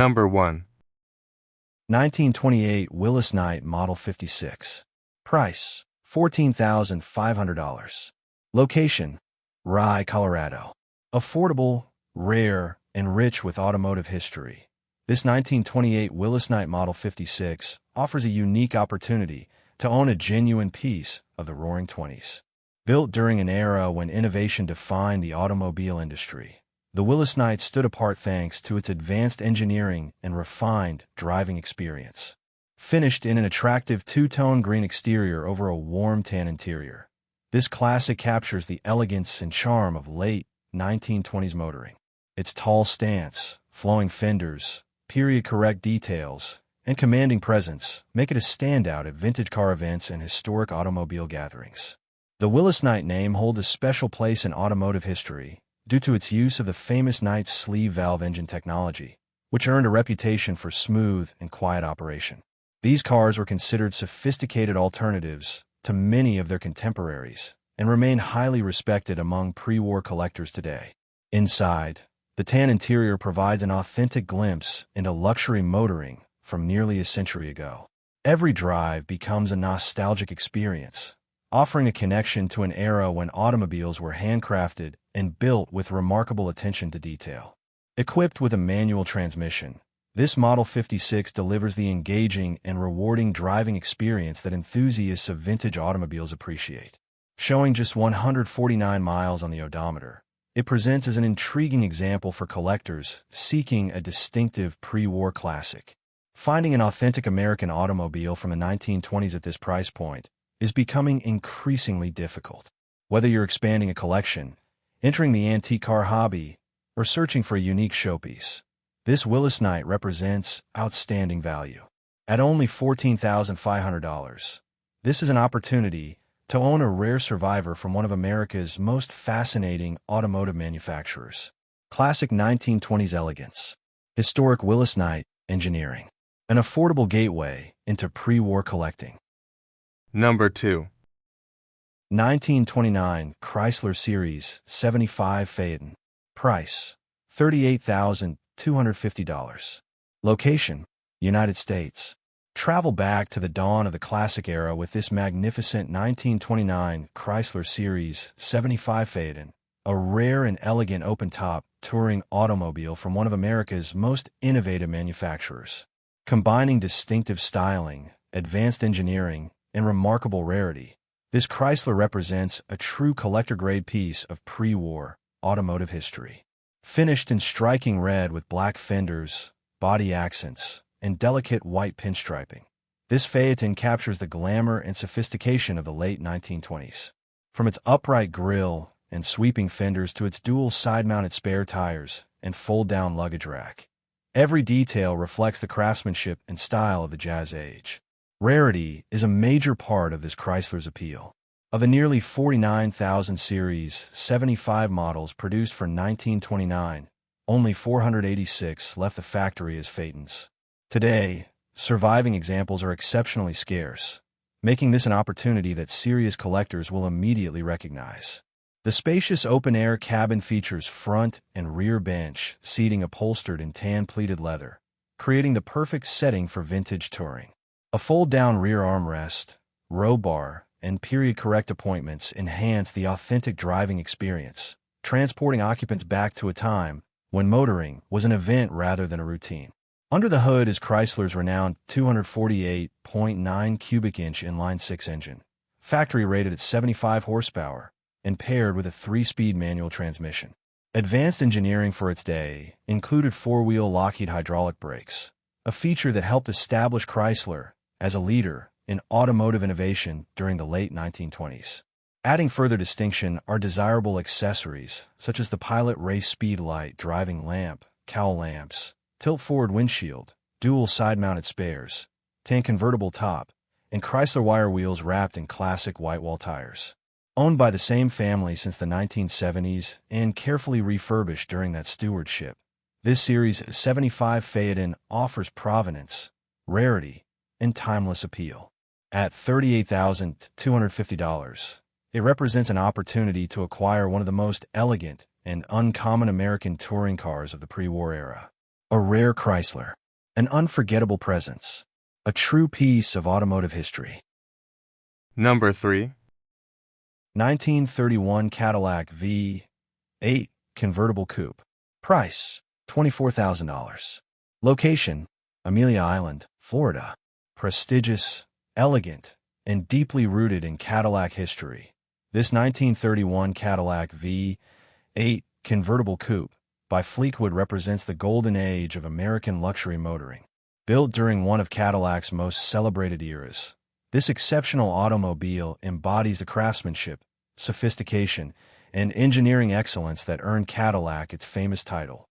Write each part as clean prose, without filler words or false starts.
Number 1. 1928 Willis Knight Model 56. Price, $14,500. Location, Rye, Colorado. Affordable, rare, and rich with automotive history. This 1928 Willis Knight Model 56 offers a unique opportunity to own a genuine piece of the Roaring '20s. Built during an era when innovation defined the automobile industry, the Willis Knight stood apart thanks to its advanced engineering and refined driving experience. Finished in an attractive two-tone green exterior over a warm tan interior, this classic captures the elegance and charm of late 1920s motoring. Its tall stance, flowing fenders, period-correct details, and commanding presence make it a standout at vintage car events and historic automobile gatherings. The Willis Knight name holds a special place in automotive history due to its use of the famous Knight sleeve valve engine technology, which earned a reputation for smooth and quiet operation. These cars were considered sophisticated alternatives to many of their contemporaries and remain highly respected among pre-war collectors today. Inside, the tan interior provides an authentic glimpse into luxury motoring from nearly a century ago. Every drive becomes a nostalgic experience, offering a connection to an era when automobiles were handcrafted and built with remarkable attention to detail. Equipped with a manual transmission, this Model 56 delivers the engaging and rewarding driving experience that enthusiasts of vintage automobiles appreciate. Showing just 149 miles on the odometer, it presents as an intriguing example for collectors seeking a distinctive pre-war classic. Finding an authentic American automobile from the 1920s at this price point is becoming increasingly difficult. Whether you're expanding a collection, entering the antique car hobby, or searching for a unique showpiece, this Willis Knight represents outstanding value. At only $14,500, this is an opportunity to own a rare survivor from one of America's most fascinating automotive manufacturers. Classic 1920s elegance. Historic Willis Knight engineering. An affordable gateway into pre-war collecting. Number 2. 1929 Chrysler Series 75 Phaeton. Price, $38,250. Location, United States. Travel back to the dawn of the classic era with this magnificent 1929 Chrysler Series 75 Phaeton, a rare and elegant open-top touring automobile from one of America's most innovative manufacturers. Combining distinctive styling, advanced engineering, and remarkable rarity, this Chrysler represents a true collector-grade piece of pre-war automotive history. Finished in striking red with black fenders, body accents, and delicate white pinstriping, this Phaeton captures the glamour and sophistication of the late 1920s. From its upright grille and sweeping fenders to its dual side-mounted spare tires and fold-down luggage rack, every detail reflects the craftsmanship and style of the Jazz Age. Rarity is a major part of this Chrysler's appeal. Of the nearly 49,000 Series 75 models produced for 1929, only 486 left the factory as Phaetons. Today, surviving examples are exceptionally scarce, making this an opportunity that serious collectors will immediately recognize. The spacious open-air cabin features front and rear bench seating upholstered in tan-pleated leather, creating the perfect setting for vintage touring. A fold-down rear armrest, row bar, and period-correct appointments enhance the authentic driving experience, transporting occupants back to a time when motoring was an event rather than a routine. Under the hood is Chrysler's renowned 248.9 cubic inch inline-six engine, factory rated at 75 horsepower, and paired with a 3-speed manual transmission. Advanced engineering for its day included 4-wheel Lockheed hydraulic brakes, a feature that helped establish Chrysler as a leader in automotive innovation during the late 1920s. Adding further distinction are desirable accessories such as the Pilot Race Speed Light driving lamp, cowl lamps, tilt-forward windshield, dual side-mounted spares, tan convertible top, and Chrysler wire wheels wrapped in classic white-wall tires. Owned by the same family since the 1970s and carefully refurbished during that stewardship, this Series 75 Phaeton offers provenance, rarity, and timeless appeal. At $38,250, it represents an opportunity to acquire one of the most elegant and uncommon American touring cars of the pre-war era. A rare Chrysler. An unforgettable presence. A true piece of automotive history. Number 3. 1931 Cadillac V8 Convertible Coupe. Price, $24,000. Location, Amelia Island, Florida. Prestigious, elegant, and deeply rooted in Cadillac history. This 1931 Cadillac V8 Convertible Coupe by Fleetwood represents the golden age of American luxury motoring. Built during one of Cadillac's most celebrated eras, this exceptional automobile embodies the craftsmanship, sophistication, and engineering excellence that earned Cadillac its famous title,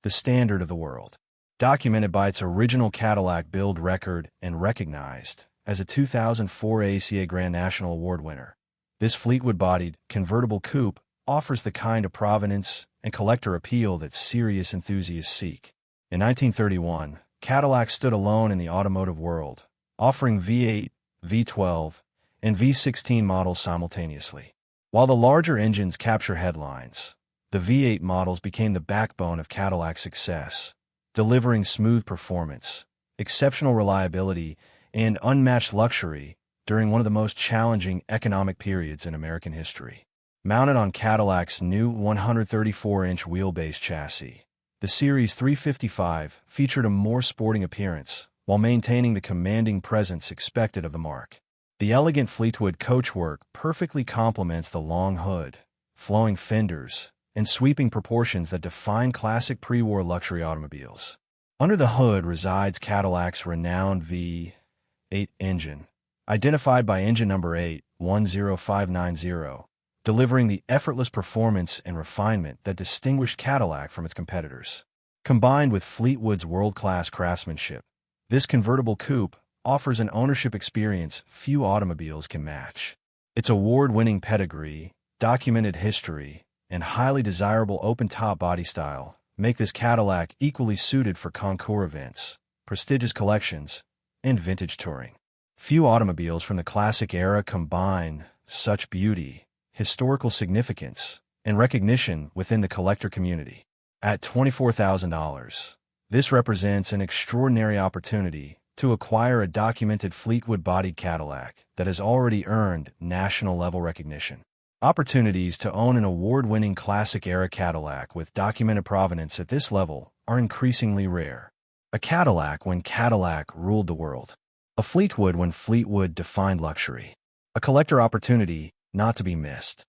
the standard of the world. Documented by its original Cadillac build record and recognized as a 2004 ACA Grand National Award winner, this Fleetwood-bodied convertible coupe offers the kind of provenance and collector appeal that serious enthusiasts seek. In 1931, Cadillac stood alone in the automotive world, offering V8, V12, and V16 models simultaneously. While the larger engines capture headlines, the V8 models became the backbone of Cadillac's success, delivering smooth performance, exceptional reliability, and unmatched luxury during one of the most challenging economic periods in American history. Mounted on Cadillac's new 134-inch wheelbase chassis, the Series 355 featured a more sporting appearance while maintaining the commanding presence expected of the marque. The elegant Fleetwood coachwork perfectly complements the long hood, flowing fenders, and sweeping proportions that define classic pre-war luxury automobiles. Under the hood resides Cadillac's renowned V8 engine, identified by engine number 810590, delivering the effortless performance and refinement that distinguished Cadillac from its competitors. Combined with Fleetwood's world-class craftsmanship, this convertible coupe offers an ownership experience few automobiles can match. Its award-winning pedigree, documented history, and highly desirable open-top body style make this Cadillac equally suited for concours events, prestigious collections, and vintage touring. Few automobiles from the classic era combine such beauty, historical significance, and recognition within the collector community. At $24,000, this represents an extraordinary opportunity to acquire a documented Fleetwood-bodied Cadillac that has already earned national-level recognition. Opportunities to own an award-winning classic-era Cadillac with documented provenance at this level are increasingly rare. A Cadillac when Cadillac ruled the world. A Fleetwood when Fleetwood defined luxury. A collector opportunity not to be missed.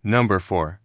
Number 4.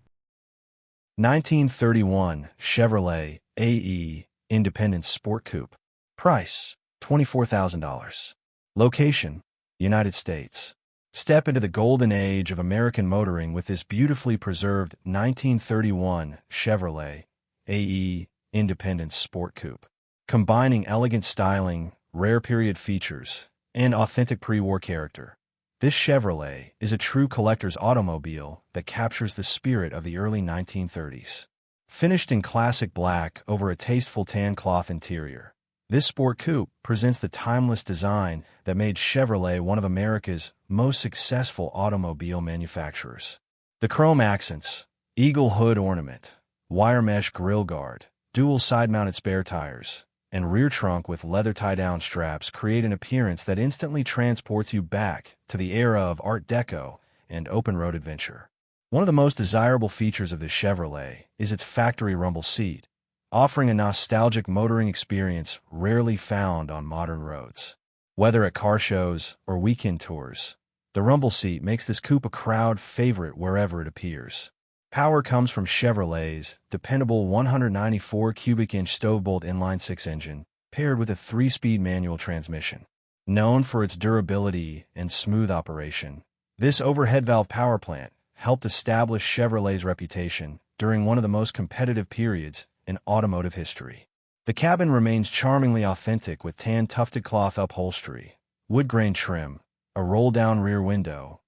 1931 Chevrolet AE Independence Sport Coupe. Price, $24,000. Location, United States. Step into the golden age of American motoring with this beautifully preserved 1931 Chevrolet AE Independence Sport Coupe. Combining elegant styling, rare period features, and authentic pre-war character, this Chevrolet is a true collector's automobile that captures the spirit of the early 1930s. Finished in classic black over a tasteful tan cloth interior, this sport coupe presents the timeless design that made Chevrolet one of America's most successful automobile manufacturers. The chrome accents, eagle hood ornament, wire mesh grille guard, dual side-mounted spare tires, and rear trunk with leather tie-down straps create an appearance that instantly transports you back to the era of Art Deco and open-road adventure. One of the most desirable features of the Chevrolet is its factory rumble seat, offering a nostalgic motoring experience rarely found on modern roads. Whether at car shows or weekend tours, the rumble seat makes this coupe a crowd favorite wherever it appears. Power comes from Chevrolet's dependable 194 cubic inch Stovebolt inline-six engine, paired with a 3-speed manual transmission. Known for its durability and smooth operation, this overhead valve power plant helped establish Chevrolet's reputation during one of the most competitive periods in automotive history. The cabin remains charmingly authentic with tan tufted cloth upholstery, wood grain trim, a roll-down rear window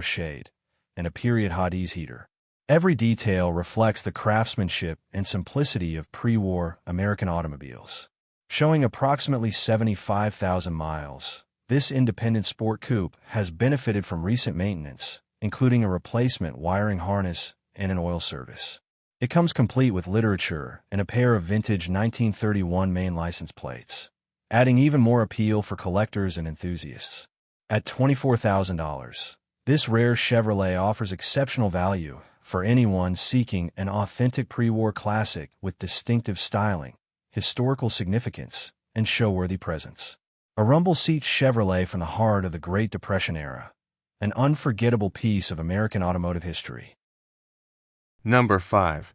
shade, and a period hot ease heater. Every detail reflects the craftsmanship and simplicity of pre-war American automobiles. Showing approximately 75,000 miles, this independent sport coupe has benefited from recent maintenance, including a replacement wiring harness and an oil service. It comes complete with literature and a pair of vintage 1931 main license plates, adding even more appeal for collectors and enthusiasts. At $24,000, this rare Chevrolet offers exceptional value for anyone seeking an authentic pre-war classic with distinctive styling, historical significance, and show-worthy presence. A rumble-seat Chevrolet from the heart of the Great Depression era, an unforgettable piece of American automotive history. Number 5.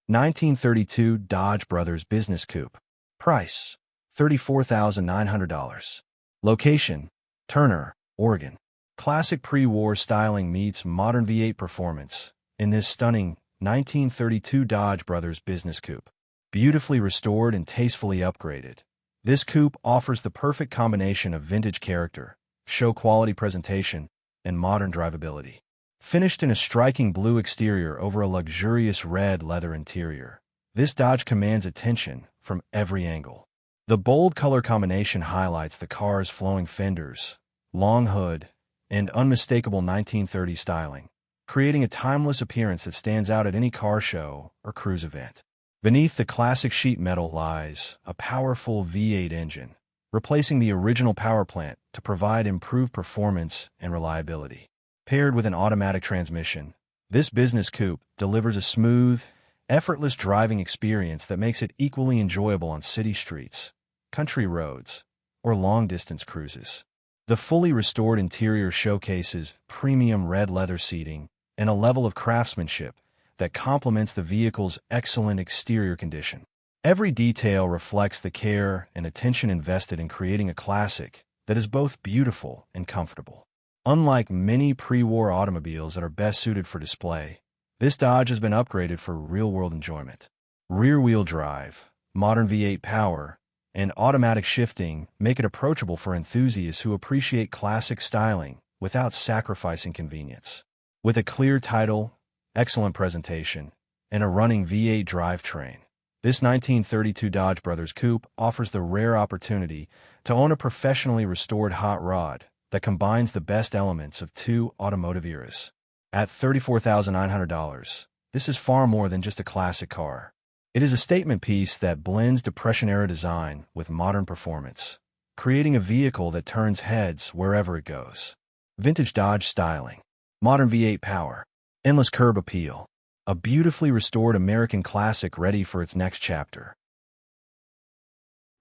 1932 Dodge Brothers Business Coupe. Price, $34,900. Location, Turner, Oregon. Classic pre-war styling meets modern V8 performance in this stunning 1932 Dodge Brothers Business Coupe. Beautifully restored and tastefully upgraded, this coupe offers the perfect combination of vintage character, show-quality presentation, and modern drivability. Finished in a striking blue exterior over a luxurious red leather interior, this Dodge commands attention from every angle. The bold color combination highlights the car's flowing fenders, long hood, and unmistakable 1930s styling, creating a timeless appearance that stands out at any car show or cruise event. Beneath the classic sheet metal lies a powerful V8 engine, replacing the original power plant to provide improved performance and reliability. Paired with an automatic transmission, this business coupe delivers a smooth, effortless driving experience that makes it equally enjoyable on city streets, country roads, or long-distance cruises. The fully restored interior showcases premium red leather seating and a level of craftsmanship that complements the vehicle's excellent exterior condition. Every detail reflects the care and attention invested in creating a classic that is both beautiful and comfortable. Unlike many pre-war automobiles that are best suited for display, this Dodge has been upgraded for real-world enjoyment. Rear-wheel drive, modern V8 power, and automatic shifting make it approachable for enthusiasts who appreciate classic styling without sacrificing convenience. With a clear title, excellent presentation, and a running V8 drivetrain, this 1932 Dodge Brothers Coupe offers the rare opportunity to own a professionally restored hot rod that combines the best elements of two automotive eras. At $34,900, this is far more than just a classic car. It is a statement piece that blends Depression-era design with modern performance, creating a vehicle that turns heads wherever it goes. Vintage Dodge styling, modern V8 power, endless curb appeal, a beautifully restored American classic ready for its next chapter.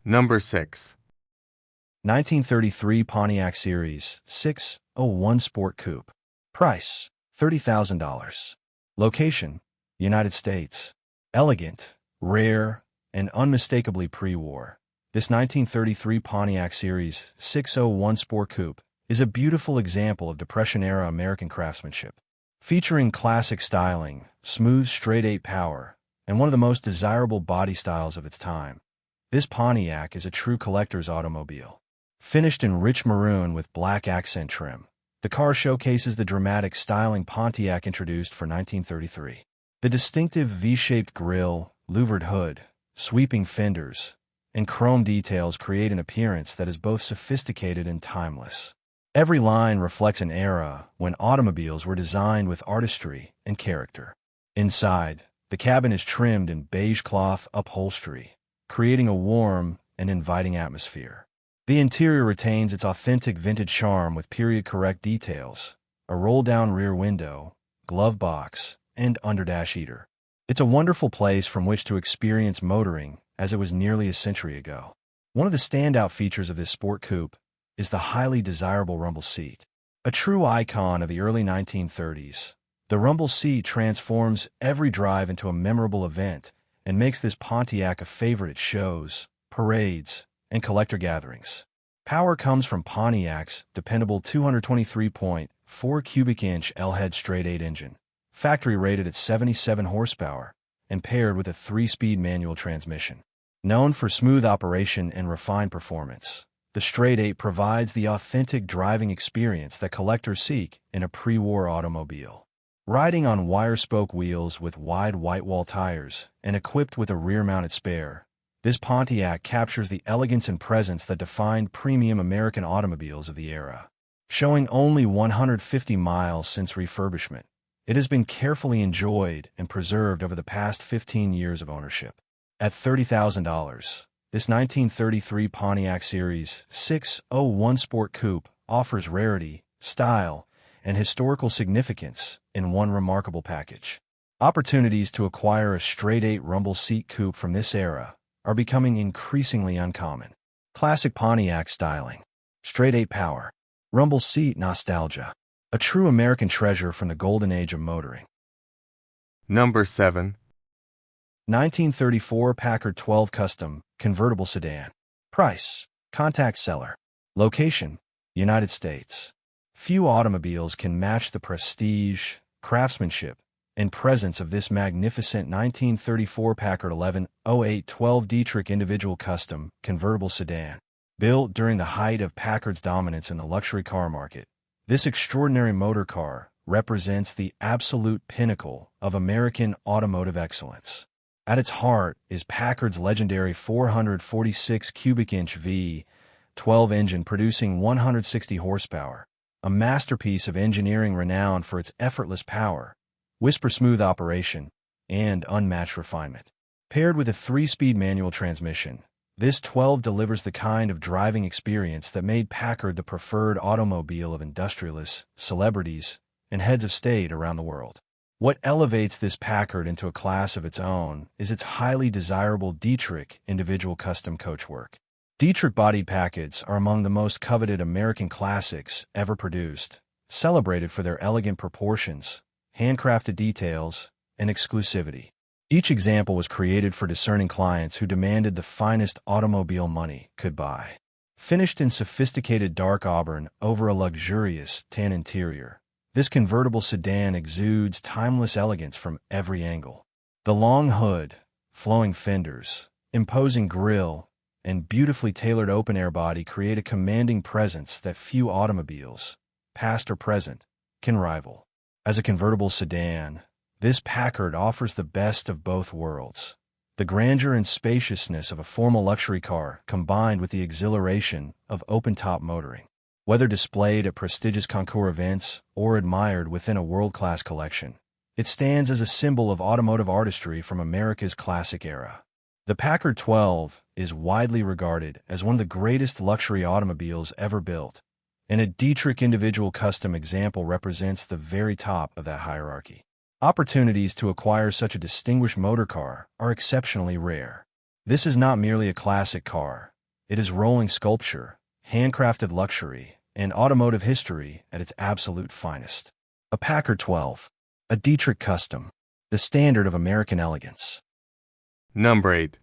Number 6. 1933 Pontiac Series 601 Sport Coupe. Price, $30,000. Location, United States. Elegant, rare, and unmistakably pre-war, this 1933 Pontiac Series 601 Sport Coupe is a beautiful example of Depression-era American craftsmanship. Featuring classic styling, smooth straight-eight power, and one of the most desirable body styles of its time, this Pontiac is a true collector's automobile. Finished in rich maroon with black accent trim, the car showcases the dramatic styling Pontiac introduced for 1933. The distinctive V-shaped grille, louvered hood, sweeping fenders, and chrome details create an appearance that is both sophisticated and timeless. Every line reflects an era when automobiles were designed with artistry and character. Inside, the cabin is trimmed in beige cloth upholstery, creating a warm and inviting atmosphere. The interior retains its authentic vintage charm with period-correct details, a roll-down rear window, glove box, and underdash heater. It's a wonderful place from which to experience motoring as it was nearly a century ago. One of the standout features of this sport coupe is the highly desirable rumble seat. A true icon of the early 1930s, the rumble seat transforms every drive into a memorable event and makes this Pontiac a favorite at shows, parades, and collector gatherings. Power comes from Pontiac's dependable 223.4 cubic inch L-head straight-eight engine, factory rated at 77 horsepower, and paired with a 3-speed manual transmission. Known for smooth operation and refined performance, the straight-eight provides the authentic driving experience that collectors seek in a pre-war automobile. Riding on wire-spoke wheels with wide white-wall tires and equipped with a rear-mounted spare, this Pontiac captures the elegance and presence that defined premium American automobiles of the era. Showing only 150 miles since refurbishment, It has been carefully enjoyed and preserved over the past 15 years of ownership. At $30,000, this 1933 Pontiac Series 601 Sport Coupe offers rarity, style, and historical significance in one remarkable package. Opportunities to acquire a straight-eight rumble seat coupe from this era are becoming increasingly uncommon. Classic Pontiac styling, straight-eight power, rumble seat nostalgia, a true American treasure from the golden age of motoring. Number 7. 1934 Packard 12 Custom Convertible Sedan. Price, contact seller. Location, United States. Few automobiles can match the prestige, craftsmanship, and presence of this magnificent 1934 Packard 1108 12 Dietrich Individual Custom Convertible Sedan. Built during the height of Packard's dominance in the luxury car market, this extraordinary motor car represents the absolute pinnacle of American automotive excellence. At its heart is Packard's legendary 446 cubic inch V12 engine producing 160 horsepower, a masterpiece of engineering renowned for its effortless power, whisper-smooth operation, and unmatched refinement. Paired with a 3-speed manual transmission, this 12 delivers the kind of driving experience that made Packard the preferred automobile of industrialists, celebrities, and heads of state around the world. What elevates this Packard into a class of its own is its highly desirable Dietrich individual custom coachwork. Dietrich-bodied Packards are among the most coveted American classics ever produced, celebrated for their elegant proportions, handcrafted details, and exclusivity. Each example was created for discerning clients who demanded the finest automobile money could buy. Finished in sophisticated dark auburn over a luxurious tan interior, this convertible sedan exudes timeless elegance from every angle. The long hood, flowing fenders, imposing grille, and beautifully tailored open-air body create a commanding presence that few automobiles, past or present, can rival. As a convertible sedan, this Packard offers the best of both worlds. The grandeur and spaciousness of a formal luxury car combined with the exhilaration of open-top motoring. Whether displayed at prestigious concours events or admired within a world-class collection, it stands as a symbol of automotive artistry from America's classic era. The Packard 12 is widely regarded as one of the greatest luxury automobiles ever built, and a Dietrich individual custom example represents the very top of that hierarchy. Opportunities to acquire such a distinguished motor car are exceptionally rare. This is not merely a classic car. It is rolling sculpture, handcrafted luxury, and automotive history at its absolute finest. A Packard 12, a Dietrich custom, the standard of American elegance. Number 8.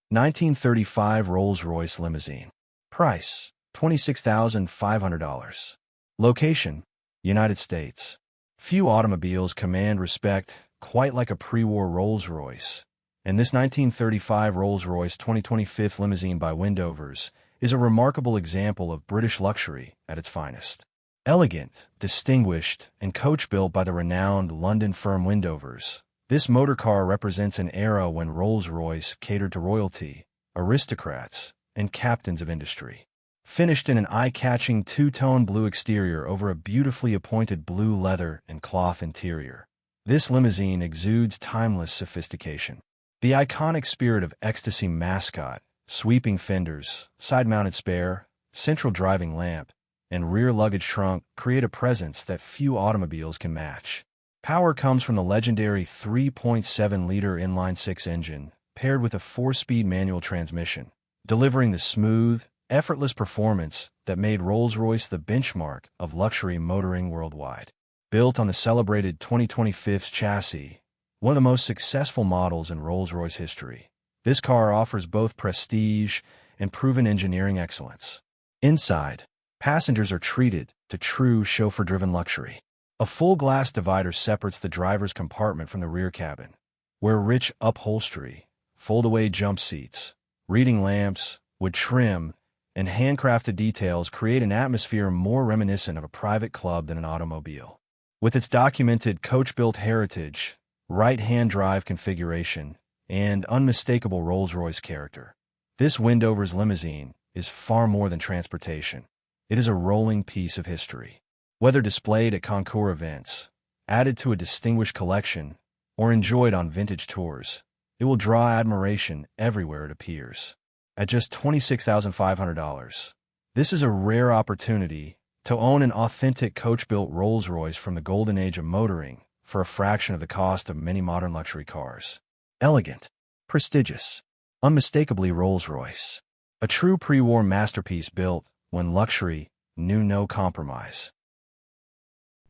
1935 Rolls-Royce Limousine. Price, $26,500. Location, United States. Few automobiles command respect quite like a pre-war Rolls-Royce, and this 1935 Rolls-Royce 2025 limousine by Windovers is a remarkable example of British luxury at its finest. Elegant, distinguished, and coach-built by the renowned London firm Windovers, this motor car represents an era when Rolls-Royce catered to royalty, aristocrats, and captains of industry. Finished in an eye-catching two-tone blue exterior over a beautifully appointed blue leather and cloth interior, this limousine exudes timeless sophistication. The iconic Spirit of Ecstasy mascot, sweeping fenders, side-mounted spare, central driving lamp, and rear luggage trunk create a presence that few automobiles can match. Power comes from the legendary 3.7-liter inline-six engine, paired with a 4-speed manual transmission, delivering the smooth, effortless performance that made Rolls-Royce the benchmark of luxury motoring worldwide. Built on the celebrated 2025 chassis, one of the most successful models in Rolls-Royce history, this car offers both prestige and proven engineering excellence. Inside, passengers are treated to true chauffeur-driven luxury. A full glass divider separates the driver's compartment from the rear cabin, where rich upholstery, fold-away jump seats, reading lamps, wood trim, and handcrafted details create an atmosphere more reminiscent of a private club than an automobile. With its documented coach-built heritage, right-hand drive configuration, and unmistakable Rolls-Royce character, this Windovers limousine is far more than transportation. It is a rolling piece of history. Whether displayed at concours events, added to a distinguished collection, or enjoyed on vintage tours, it will draw admiration everywhere it appears. At just $26,500, this is a rare opportunity to own an authentic coach-built Rolls-Royce from the golden age of motoring for a fraction of the cost of many modern luxury cars. Elegant, prestigious, unmistakably Rolls-Royce. A true pre-war masterpiece built when luxury knew no compromise.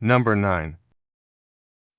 Number 9.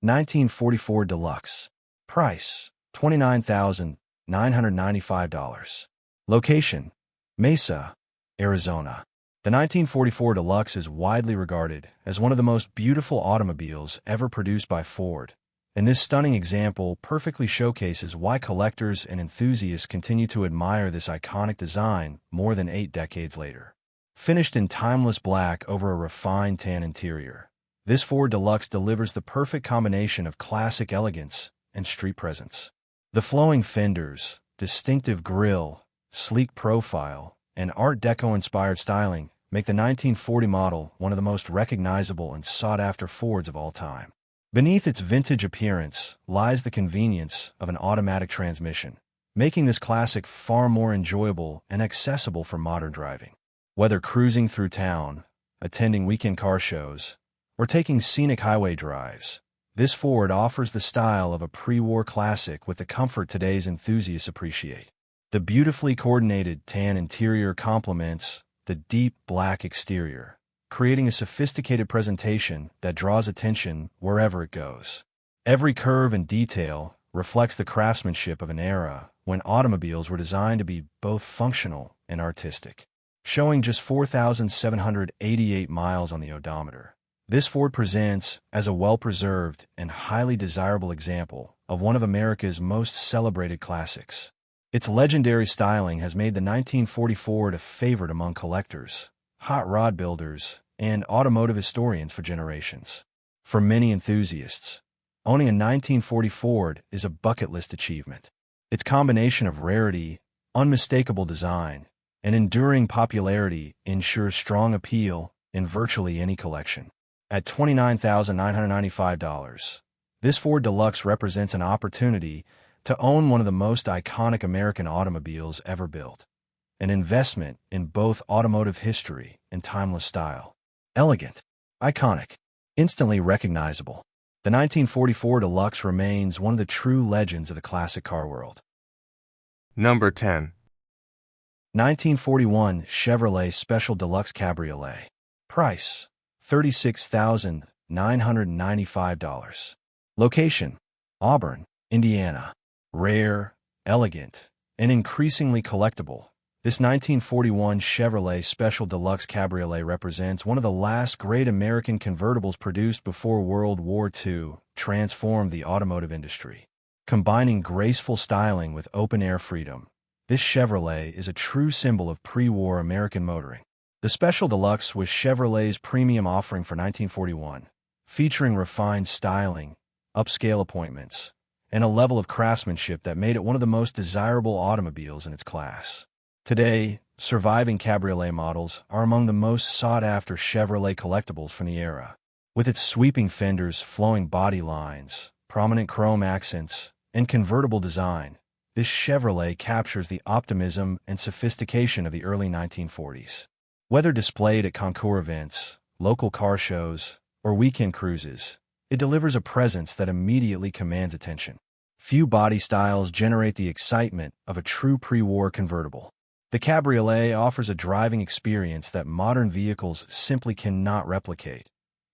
1944 Deluxe. Price, $29,995. Location, Mesa, Arizona. The 1944 Deluxe is widely regarded as one of the most beautiful automobiles ever produced by Ford, and this stunning example perfectly showcases why collectors and enthusiasts continue to admire this iconic design more than 8 decades later. Finished in timeless black over a refined tan interior, this Ford Deluxe delivers the perfect combination of classic elegance and street presence. The flowing fenders, distinctive grille, sleek profile, and Art Deco-inspired styling make the 1940 model one of the most recognizable and sought-after Fords of all time. Beneath its vintage appearance lies the convenience of an automatic transmission, making this classic far more enjoyable and accessible for modern driving. Whether cruising through town, attending weekend car shows, or taking scenic highway drives, this Ford offers the style of a pre-war classic with the comfort today's enthusiasts appreciate. The beautifully coordinated tan interior complements the deep black exterior, creating a sophisticated presentation that draws attention wherever it goes. Every curve and detail reflects the craftsmanship of an era when automobiles were designed to be both functional and artistic. Showing just 4,788 miles on the odometer, this Ford presents as a well-preserved and highly desirable example of one of America's most celebrated classics. Its legendary styling has made the 1940 Ford a favorite among collectors, hot rod builders, and automotive historians for generations. For many enthusiasts, owning a 1940 Ford is a bucket list achievement. Its combination of rarity, unmistakable design, and enduring popularity ensures strong appeal in virtually any collection. At $29,995, this Ford Deluxe represents an opportunity to own one of the most iconic American automobiles ever built, an investment in both automotive history and timeless style. Elegant, iconic, instantly recognizable, the 1944 Deluxe remains one of the true legends of the classic car world. Number 10. 1941 Chevrolet Special Deluxe Cabriolet. Price, $36,995. Location, Auburn, Indiana. Rare, elegant, and increasingly collectible, this 1941 Chevrolet Special Deluxe Cabriolet represents one of the last great American convertibles produced before World War II transformed the automotive industry. Combining graceful styling with open-air freedom, this Chevrolet is a true symbol of pre-war American motoring. The Special Deluxe was Chevrolet's premium offering for 1941, featuring refined styling, upscale appointments, and a level of craftsmanship that made it one of the most desirable automobiles in its class. Today, surviving cabriolet models are among the most sought-after Chevrolet collectibles from the era. With its sweeping fenders, flowing body lines, prominent chrome accents, and convertible design, this Chevrolet captures the optimism and sophistication of the early 1940s. Whether displayed at concours events, local car shows, or weekend cruises, it delivers a presence that immediately commands attention. Few body styles generate the excitement of a true pre-war convertible. The Cabriolet offers a driving experience that modern vehicles simply cannot replicate.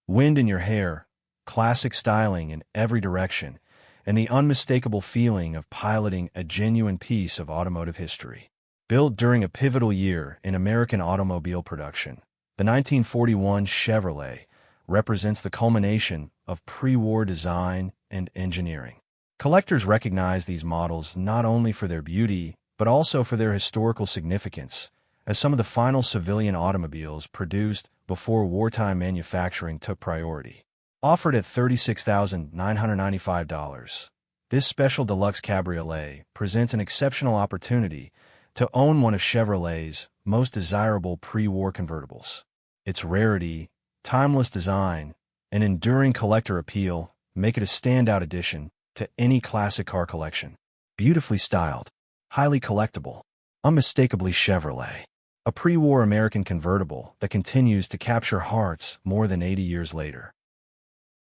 Wind in your hair, classic styling in every direction, and the unmistakable feeling of piloting a genuine piece of automotive history. Built during a pivotal year in American automobile production, the 1941 Chevrolet represents the culmination of pre-war design and engineering. Collectors recognize these models not only for their beauty, but also for their historical significance, as some of the final civilian automobiles produced before wartime manufacturing took priority. Offered at $36,995, this Special Deluxe Cabriolet presents an exceptional opportunity to own one of Chevrolet's most desirable pre-war convertibles. Its rarity, timeless design, and enduring collector appeal make it a standout addition to any classic car collection. Beautifully styled, highly collectible, unmistakably Chevrolet. A pre-war American convertible that continues to capture hearts more than 80 years later.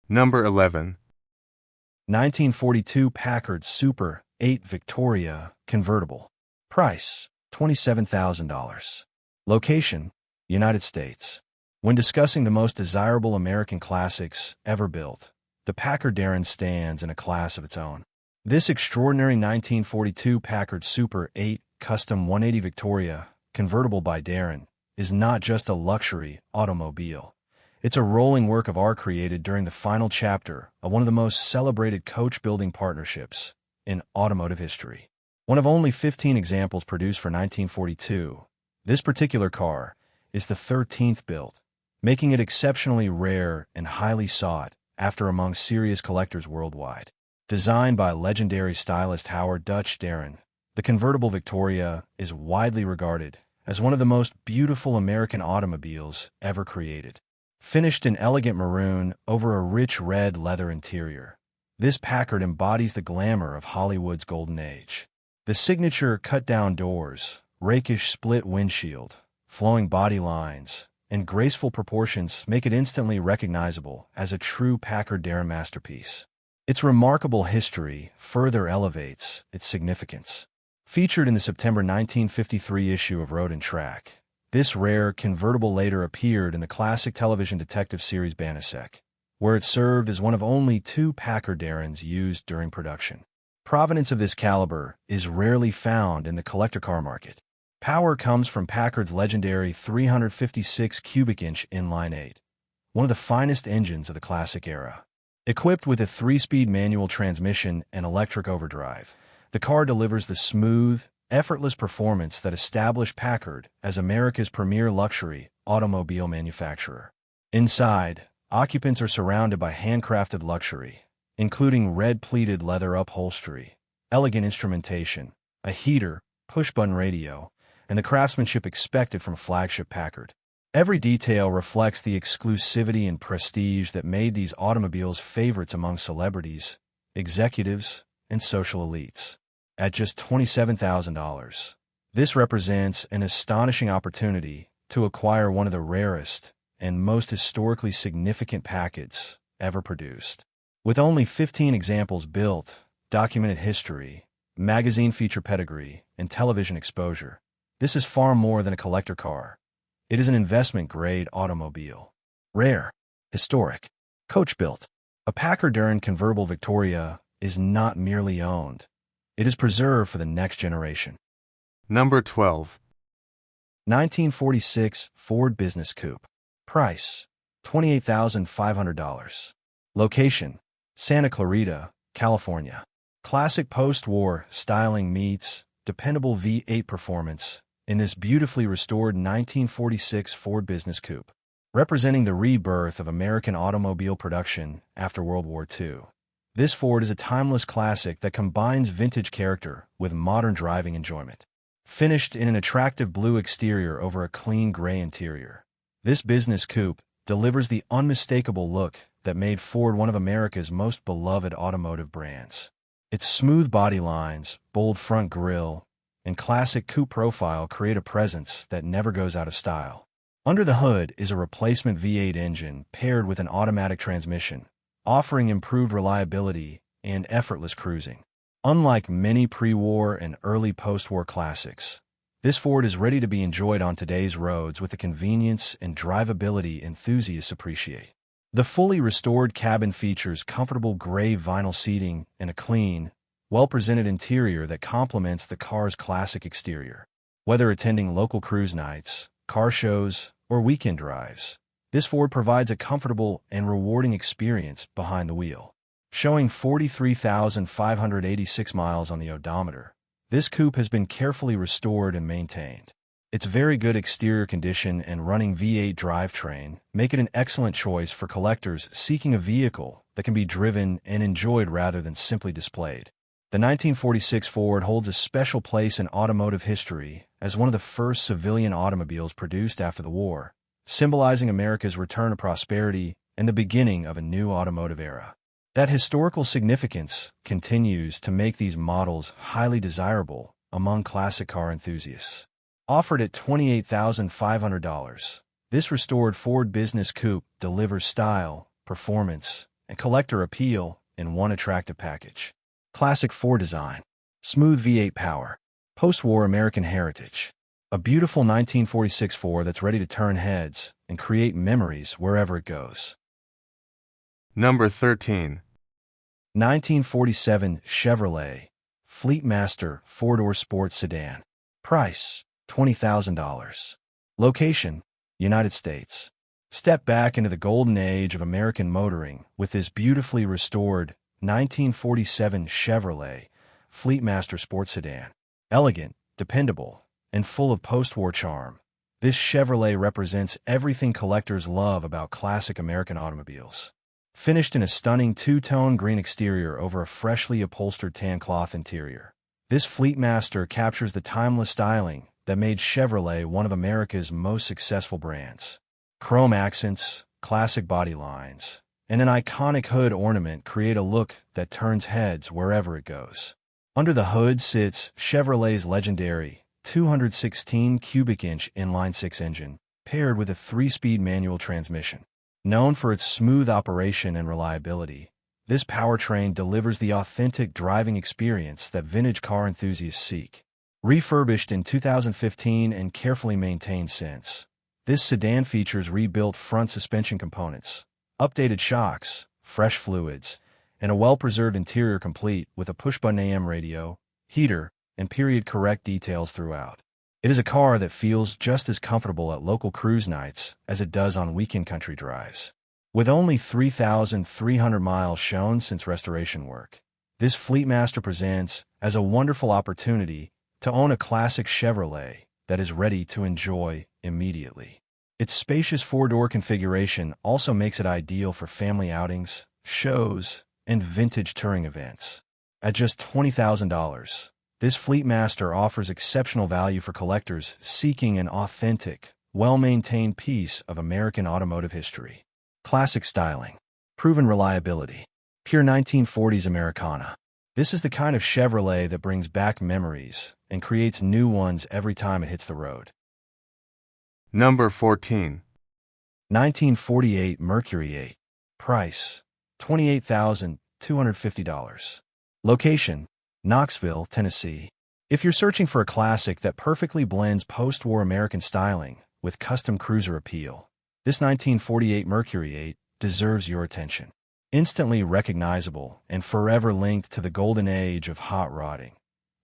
Number 11. 1942 Packard Super 8 Victoria convertible. Price, $27,000. Location, United States. When discussing the most desirable American classics ever built, the Packard Darren stands in a class of its own. This extraordinary 1942 Packard Super 8 Custom 180 Victoria convertible by Darren is not just a luxury automobile. It's a rolling work of art created during the final chapter of one of the most celebrated coach-building partnerships in automotive history. One of only 15 examples produced for 1942, this particular car is the 13th built, making it exceptionally rare and highly sought after among serious collectors worldwide. Designed by legendary stylist Howard Dutch Darren, the convertible Victoria is widely regarded as one of the most beautiful American automobiles ever created. Finished in elegant maroon over a rich red leather interior, this Packard embodies the glamour of Hollywood's golden age. The signature cut-down doors, rakish split windshield, flowing body lines, and graceful proportions make it instantly recognizable as a true Packard Darren masterpiece. Its remarkable history further elevates its significance. Featured in the September 1953 issue of Road and Track, this rare convertible later appeared in the classic television detective series Banasek, where it served as one of only 2 Packard Darrens used during production. Provenance of this caliber is rarely found in the collector car market. Power comes from Packard's legendary 356 cubic inch inline-8, one of the finest engines of the classic era. Equipped with a 3-speed manual transmission and electric overdrive, the car delivers the smooth, effortless performance that established Packard as America's premier luxury automobile manufacturer. Inside, occupants are surrounded by handcrafted luxury, including red pleated leather upholstery, elegant instrumentation, a heater, push-button radio, and the craftsmanship expected from flagship Packard. Every detail reflects the exclusivity and prestige that made these automobiles favorites among celebrities, executives, and social elites. At just $27,000, this represents an astonishing opportunity to acquire one of the rarest and most historically significant Packards ever produced. With only 15 examples built, documented history, magazine feature pedigree, and television exposure, this is far more than a collector car. It is an investment-grade automobile. Rare, historic, coach-built. A Packard Darren convertible Victoria is not merely owned. It is preserved for the next generation. Number 12. 1946 Ford Business Coupe. Price, $28,500. Location, Santa Clarita, California. Classic post-war styling meets dependable V8 performance in this beautifully restored 1946 Ford Business Coupe, representing the rebirth of American automobile production after World War II. This Ford is a timeless classic that combines vintage character with modern driving enjoyment. Finished in an attractive blue exterior over a clean gray interior, this business coupe delivers the unmistakable look that made Ford one of America's most beloved automotive brands. Its smooth body lines, bold front grille, and classic coupe profile create a presence that never goes out of style. Under the hood is a replacement V8 engine paired with an automatic transmission, offering improved reliability and effortless cruising. Unlike many pre-war and early post-war classics, this Ford is ready to be enjoyed on today's roads with the convenience and drivability enthusiasts appreciate. The fully restored cabin features comfortable gray vinyl seating and a clean, well-presented interior that complements the car's classic exterior. Whether attending local cruise nights, car shows, or weekend drives, this Ford provides a comfortable and rewarding experience behind the wheel. Showing 43,586 miles on the odometer, this coupe has been carefully restored and maintained. Its very good exterior condition and running V8 drivetrain make it an excellent choice for collectors seeking a vehicle that can be driven and enjoyed rather than simply displayed. The 1946 Ford holds a special place in automotive history as one of the first civilian automobiles produced after the war, symbolizing America's return to prosperity and the beginning of a new automotive era. That historical significance continues to make these models highly desirable among classic car enthusiasts. Offered at $28,500, this restored Ford Business Coupe delivers style, performance, and collector appeal in one attractive package. Classic Ford design, smooth V8 power, post-war American heritage. A beautiful 1946 Ford that's ready to turn heads and create memories wherever it goes. Number 13. 1947 Chevrolet Fleetmaster four-door sports sedan. Price, $20,000. Location, United States. Step back into the golden age of American motoring with this beautifully restored 1947 Chevrolet Fleetmaster sports sedan. Elegant, dependable, and full of post-war charm, this Chevrolet represents everything collectors love about classic American automobiles. Finished in a stunning two-tone green exterior over a freshly upholstered tan cloth interior, this Fleetmaster captures the timeless styling that made Chevrolet one of America's most successful brands. Chrome accents, classic body lines, and an iconic hood ornament create a look that turns heads wherever it goes. Under the hood sits Chevrolet's legendary 216 cubic inch inline-six engine, paired with a 3-speed manual transmission. Known for its smooth operation and reliability, this powertrain delivers the authentic driving experience that vintage car enthusiasts seek. Refurbished in 2015 and carefully maintained since, this sedan features rebuilt front suspension components, updated shocks, fresh fluids, and a well-preserved interior complete with a push-button AM radio, heater, and period-correct details throughout. It is a car that feels just as comfortable at local cruise nights as it does on weekend country drives. With only 3,300 miles shown since restoration work, this Fleetmaster presents as a wonderful opportunity to own a classic Chevrolet that is ready to enjoy immediately. Its spacious four-door configuration also makes it ideal for family outings, shows, and vintage touring events. At just $20,000, this Fleetmaster offers exceptional value for collectors seeking an authentic, well-maintained piece of American automotive history. Classic styling, proven reliability, pure 1940s Americana. This is the kind of Chevrolet that brings back memories and creates new ones every time it hits the road. Number 14. 1948 Mercury 8. Price, $28,250. Location, Knoxville, Tennessee. If you're searching for a classic that perfectly blends post-war American styling with custom cruiser appeal, this 1948 Mercury 8 deserves your attention. Instantly recognizable and forever linked to the golden age of hot rodding,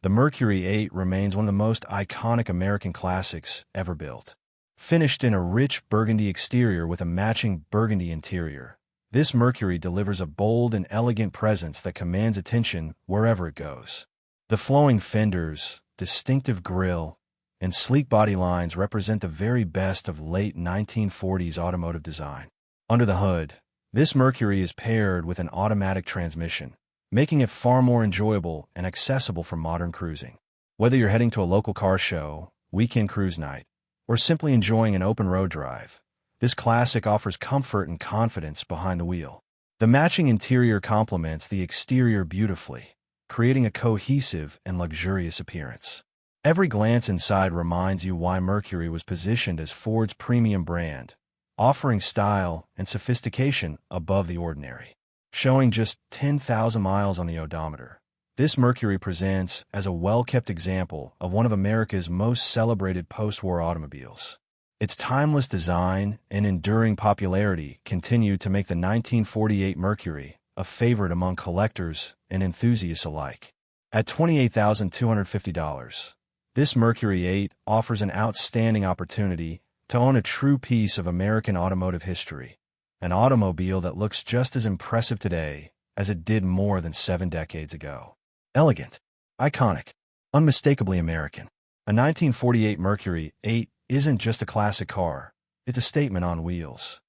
the Mercury 8 remains one of the most iconic American classics ever built. Finished in a rich burgundy exterior with a matching burgundy interior, this Mercury delivers a bold and elegant presence that commands attention wherever it goes. The flowing fenders, distinctive grille, and sleek body lines represent the very best of late 1940s automotive design. Under the hood, this Mercury is paired with an automatic transmission, making it far more enjoyable and accessible for modern cruising. Whether you're heading to a local car show, weekend cruise night, or simply enjoying an open road drive, this classic offers comfort and confidence behind the wheel. The matching interior complements the exterior beautifully, creating a cohesive and luxurious appearance. Every glance inside reminds you why Mercury was positioned as Ford's premium brand, offering style and sophistication above the ordinary. Showing just 10,000 miles on the odometer, this Mercury presents as a well-kept example of one of America's most celebrated post-war automobiles. Its timeless design and enduring popularity continue to make the 1948 Mercury a favorite among collectors and enthusiasts alike. At $28,250, this Mercury 8 offers an outstanding opportunity to own a true piece of American automotive history, an automobile that looks just as impressive today as it did more than 7 decades ago. Elegant, iconic, unmistakably American. A 1948 Mercury 8 isn't just a classic car, it's a statement on wheels.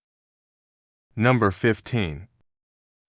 Number 15.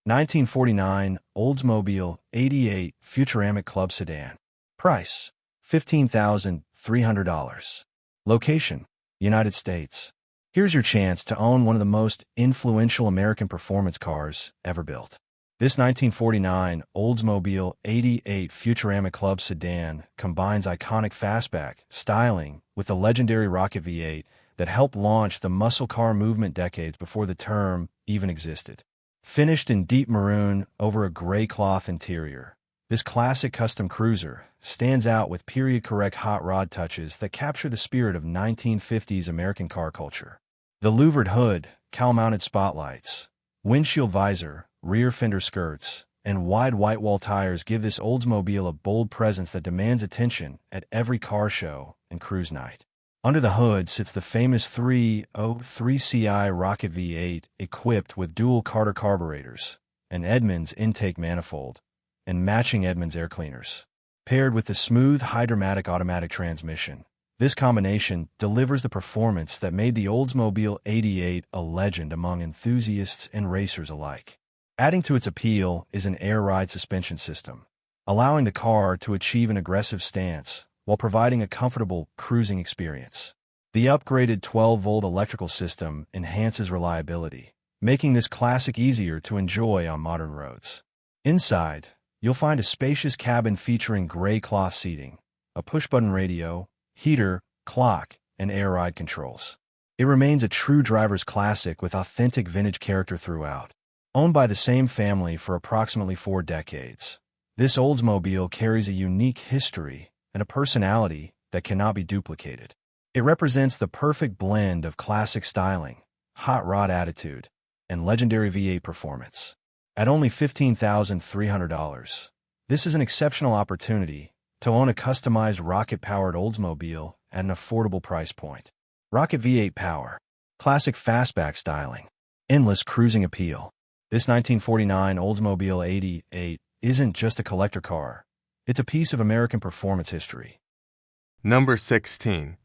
1949 Oldsmobile 88 Futuramic Club Sedan. Price, $15,300. Location, United States. Here's your chance to own one of the most influential American performance cars ever built. This 1949 Oldsmobile 88 Futuramic Club sedan combines iconic fastback styling with the legendary Rocket V8 that helped launch the muscle car movement decades before the term even existed. Finished in deep maroon over a gray cloth interior, this classic custom cruiser stands out with period-correct hot rod touches that capture the spirit of 1950s American car culture. The louvered hood, cowl-mounted spotlights, windshield visor, rear fender skirts, and wide white wall tires give this Oldsmobile a bold presence that demands attention at every car show and cruise night. Under the hood sits the famous 303CI Rocket V8 equipped with dual Carter carburetors, an Edmunds intake manifold, and matching Edmunds air cleaners. Paired with the smooth Hydromatic automatic transmission, this combination delivers the performance that made the Oldsmobile 88 a legend among enthusiasts and racers alike. Adding to its appeal is an air ride suspension system, allowing the car to achieve an aggressive stance while providing a comfortable cruising experience. The upgraded 12-volt electrical system enhances reliability, making this classic easier to enjoy on modern roads. Inside, you'll find a spacious cabin featuring gray cloth seating, a push-button radio, heater, clock, and air ride controls. It remains a true driver's classic with authentic vintage character throughout. Owned by the same family for approximately 4 decades, this Oldsmobile carries a unique history and a personality that cannot be duplicated. It represents the perfect blend of classic styling, hot rod attitude, and legendary V8 performance. At only $15,300, this is an exceptional opportunity to own a customized rocket-powered Oldsmobile at an affordable price point. Rocket V8 power, classic fastback styling, endless cruising appeal. This 1949 Oldsmobile 88 isn't just a collector car. It's a piece of American performance history. Number 16.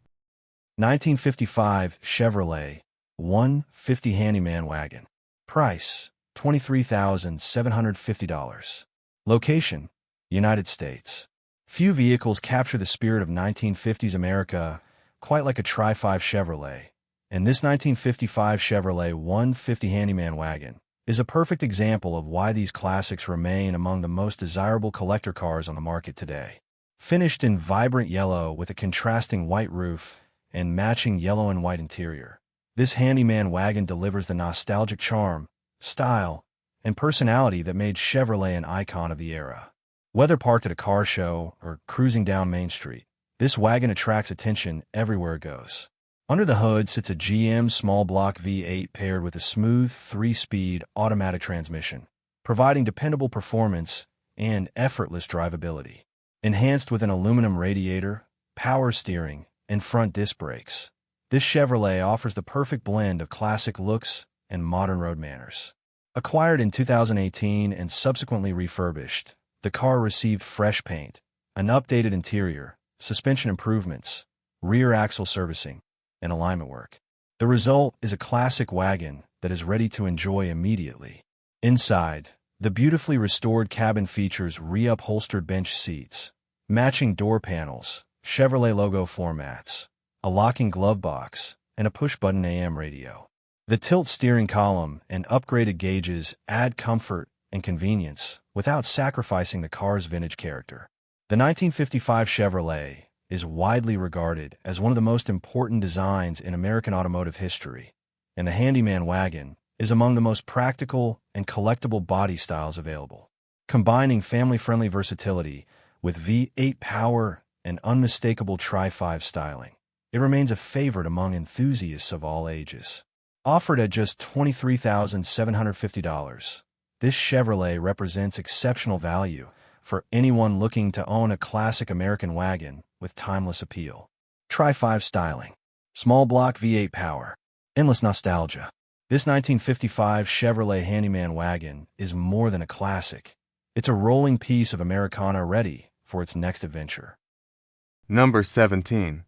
1955 Chevrolet 150 Handyman Wagon. Price, $23,750. Location, United States. Few vehicles capture the spirit of 1950s America quite like a Tri-5 Chevrolet, and this 1955 Chevrolet 150 Handyman Wagon is a perfect example of why these classics remain among the most desirable collector cars on the market today. Finished in vibrant yellow with a contrasting white roof and matching yellow and white interior, this handyman wagon delivers the nostalgic charm, style, and personality that made Chevrolet an icon of the era. Whether parked at a car show or cruising down Main Street, this wagon attracts attention everywhere it goes. Under the hood sits a GM small block V8 paired with a smooth 3-speed automatic transmission, providing dependable performance and effortless drivability. Enhanced with an aluminum radiator, power steering, and front disc brakes, this Chevrolet offers the perfect blend of classic looks and modern road manners. Acquired in 2018 and subsequently refurbished, the car received fresh paint, an updated interior, suspension improvements, rear axle servicing, and alignment work. The result is a classic wagon that is ready to enjoy immediately. Inside, the beautifully restored cabin features re-upholstered bench seats, matching door panels, Chevrolet logo floor mats, a locking glove box, and a push-button AM radio. The tilt steering column and upgraded gauges add comfort and convenience without sacrificing the car's vintage character. The 1955 Chevrolet is widely regarded as one of the most important designs in American automotive history, and the Handyman wagon is among the most practical and collectible body styles available. Combining family-friendly versatility with V8 power and unmistakable Tri-5 styling, it remains a favorite among enthusiasts of all ages. Offered at just $23,750, this Chevrolet represents exceptional value for anyone looking to own a classic American wagon with timeless appeal. Tri-5 styling, small block V8 power, endless nostalgia. This 1955 Chevrolet Handyman wagon is more than a classic. It's a rolling piece of Americana ready for its next adventure. Number 17.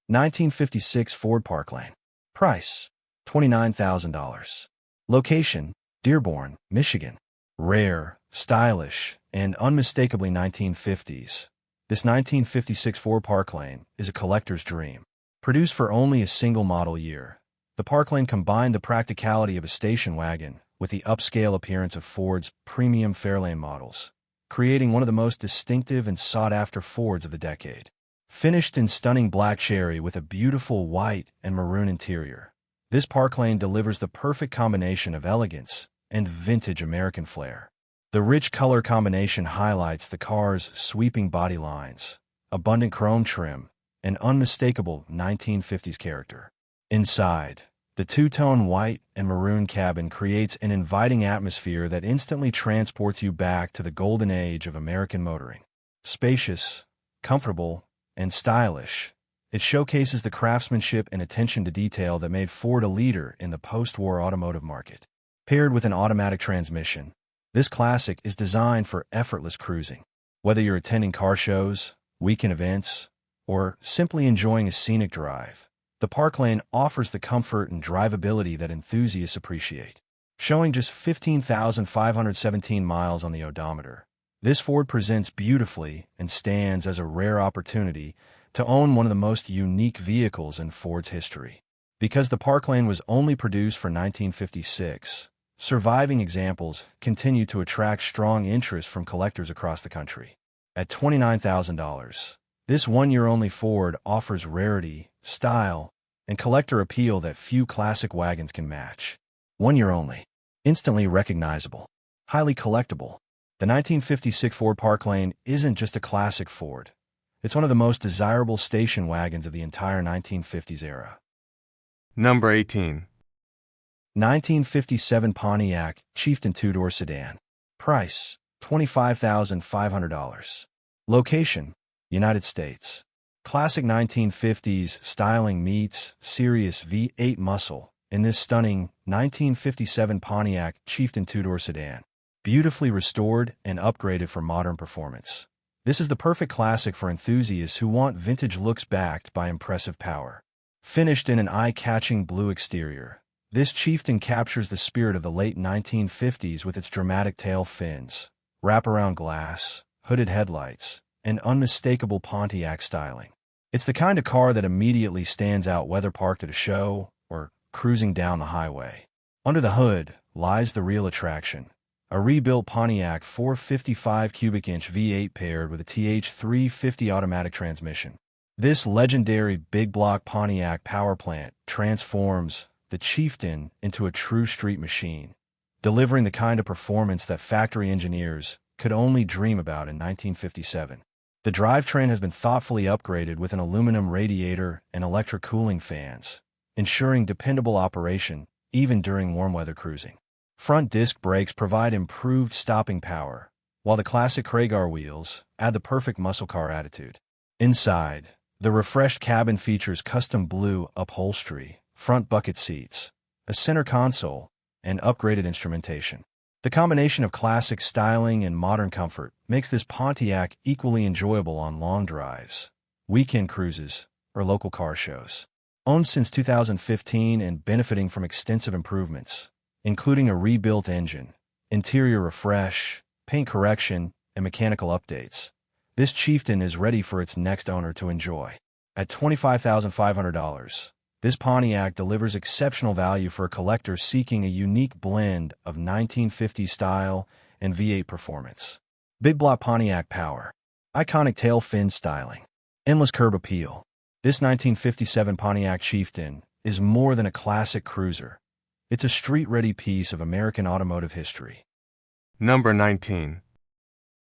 1956 Ford Parklane. Price, $29,000. Location, Dearborn, Michigan. Rare, stylish, and unmistakably 1950s. This 1956 Ford Parklane is a collector's dream. Produced for only a single model year, the Parklane combined the practicality of a station wagon with the upscale appearance of Ford's premium Fairlane models, creating one of the most distinctive and sought-after Fords of the decade. Finished in stunning black cherry with a beautiful white and maroon interior, this Parklane delivers the perfect combination of elegance and vintage American flair. The rich color combination highlights the car's sweeping body lines, abundant chrome trim, and unmistakable 1950s character. Inside, the two-tone white and maroon cabin creates an inviting atmosphere that instantly transports you back to the golden age of American motoring. Spacious, comfortable, and stylish, it showcases the craftsmanship and attention to detail that made Ford a leader in the post-war automotive market. Paired with an automatic transmission, this classic is designed for effortless cruising. Whether you're attending car shows, weekend events, or simply enjoying a scenic drive, the Parklane offers the comfort and drivability that enthusiasts appreciate. Showing just 15,517 miles on the odometer, this Ford presents beautifully and stands as a rare opportunity to own one of the most unique vehicles in Ford's history. Because the Parklane was only produced for 1956, surviving examples continue to attract strong interest from collectors across the country. At $29,000, this one-year-only Ford offers rarity, style, and collector appeal that few classic wagons can match. 1 year only. Instantly recognizable. Highly collectible. The 1956 Ford Parklane isn't just a classic Ford. It's one of the most desirable station wagons of the entire 1950s era. Number 18. 1957 Pontiac Chieftain two-door sedan. Price, $25,500. Location, United States. Classic 1950s styling meets serious V8 muscle in this stunning 1957 Pontiac Chieftain two-door sedan. Beautifully restored and upgraded for modern performance. This is the perfect classic for enthusiasts who want vintage looks backed by impressive power. Finished in an eye-catching blue exterior, this Chieftain captures the spirit of the late 1950s with its dramatic tail fins, wraparound glass, hooded headlights, and unmistakable Pontiac styling. It's the kind of car that immediately stands out whether parked at a show or cruising down the highway. Under the hood lies the real attraction. A rebuilt Pontiac 455 cubic inch V8 paired with a TH350 automatic transmission. This legendary big block Pontiac power plant transforms the Chieftain into a true street machine, delivering the kind of performance that factory engineers could only dream about in 1957. The drivetrain has been thoughtfully upgraded with an aluminum radiator and electric cooling fans, ensuring dependable operation even during warm weather cruising. Front disc brakes provide improved stopping power, while the classic Craigar wheels add the perfect muscle car attitude. Inside, the refreshed cabin features custom blue upholstery, front bucket seats, a center console, and upgraded instrumentation. The combination of classic styling and modern comfort makes this Pontiac equally enjoyable on long drives, weekend cruises, or local car shows. Owned since 2015 and benefiting from extensive improvements, including a rebuilt engine, interior refresh, paint correction, and mechanical updates, this Chieftain is ready for its next owner to enjoy. At $25,500, this Pontiac delivers exceptional value for a collector seeking a unique blend of 1950s style and V8 performance. Big block Pontiac power, iconic tail fin styling, endless curb appeal. This 1957 Pontiac Chieftain is more than a classic cruiser. It's a street-ready piece of American automotive history. Number 19.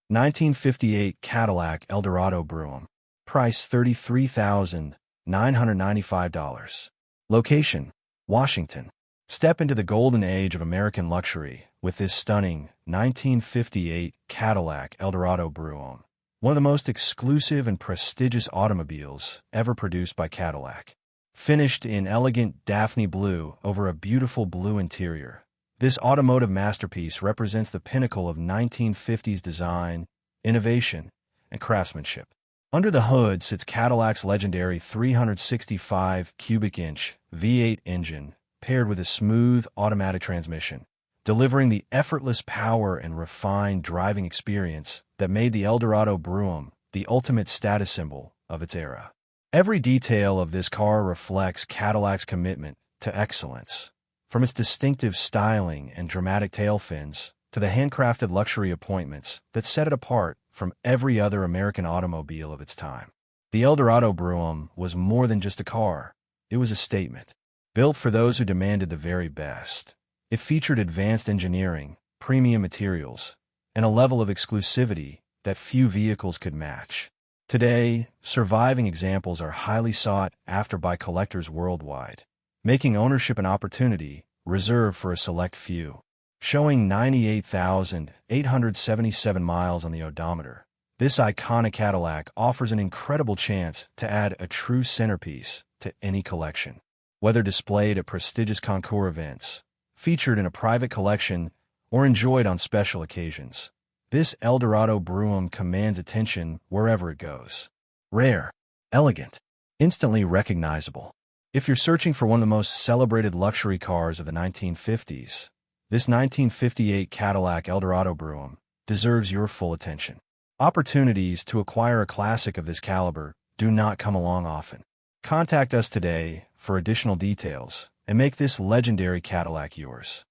1958 Cadillac Eldorado Brougham. Price $33,995. Location, Washington. Step into the golden age of American luxury with this stunning 1958 Cadillac Eldorado Brougham, one of the most exclusive and prestigious automobiles ever produced by Cadillac. Finished in elegant Daphne blue over a beautiful blue interior, this automotive masterpiece represents the pinnacle of 1950s design, innovation, and craftsmanship. Under the hood sits Cadillac's legendary 365 cubic inch V8 engine paired with a smooth automatic transmission, delivering the effortless power and refined driving experience that made the Eldorado Brougham the ultimate status symbol of its era. Every detail of this car reflects Cadillac's commitment to excellence, From its distinctive styling and dramatic tailfins to the handcrafted luxury appointments that set it apart from every other American automobile of its time. The Eldorado Brougham was more than just a car. It was a statement. Built for those who demanded the very best. It featured advanced engineering, premium materials, and a level of exclusivity that few vehicles could match. Today, surviving examples are highly sought after by collectors worldwide, making ownership an opportunity reserved for a select few. Showing 98,877 miles on the odometer, this iconic Cadillac offers an incredible chance to add a true centerpiece to any collection. Whether displayed at prestigious concours events, featured in a private collection, or enjoyed on special occasions, this Eldorado Brougham commands attention wherever it goes. Rare, elegant, instantly recognizable. If you're searching for one of the most celebrated luxury cars of the 1950s, this 1958 Cadillac Eldorado Brougham deserves your full attention. Opportunities to acquire a classic of this caliber do not come along often. Contact us today for additional details and make this legendary Cadillac yours.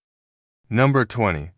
Number 20.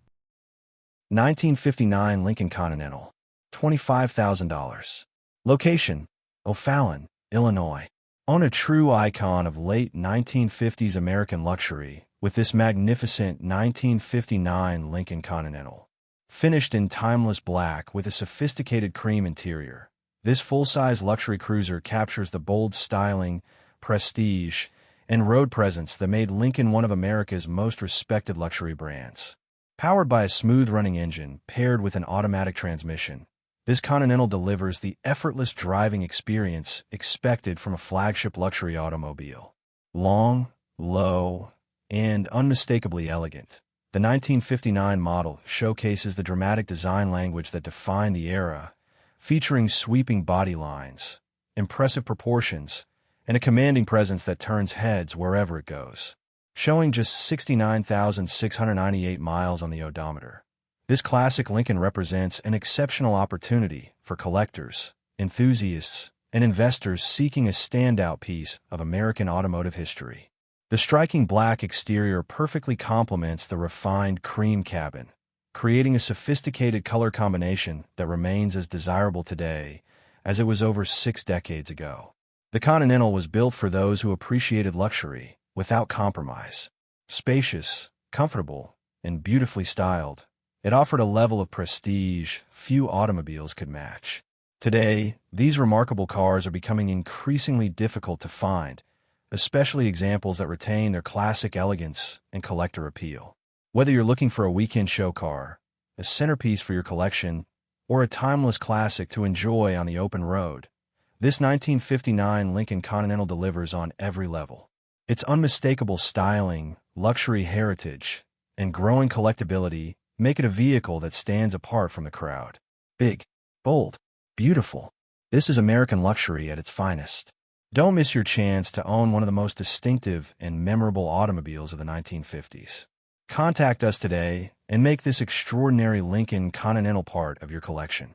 1959 Lincoln Continental, $25,000. Location: O'Fallon, Illinois. Own a true icon of late 1950s American luxury with this magnificent 1959 Lincoln Continental. Finished in timeless black with a sophisticated cream interior, this full-size luxury cruiser captures the bold styling, prestige, and road presence that made Lincoln one of America's most respected luxury brands. Powered by a smooth-running engine paired with an automatic transmission, this Continental delivers the effortless driving experience expected from a flagship luxury automobile. Long, low, and unmistakably elegant, the 1959 model showcases the dramatic design language that defined the era, featuring sweeping body lines, impressive proportions, and a commanding presence that turns heads wherever it goes. Showing just 69,698 miles on the odometer, this classic Lincoln represents an exceptional opportunity for collectors, enthusiasts, and investors seeking a standout piece of American automotive history. The striking black exterior perfectly complements the refined cream cabin, creating a sophisticated color combination that remains as desirable today as it was over 6 decades ago. The Continental was built for those who appreciated luxury without compromise. Spacious, comfortable, and beautifully styled, it offered a level of prestige few automobiles could match. Today, these remarkable cars are becoming increasingly difficult to find, especially examples that retain their classic elegance and collector appeal. Whether you're looking for a weekend show car, a centerpiece for your collection, or a timeless classic to enjoy on the open road, this 1959 Lincoln Continental delivers on every level. Its unmistakable styling, luxury heritage, and growing collectability make it a vehicle that stands apart from the crowd. Big, bold, beautiful. This is American luxury at its finest. Don't miss your chance to own one of the most distinctive and memorable automobiles of the 1950s. Contact us today and make this extraordinary Lincoln Continental part of your collection.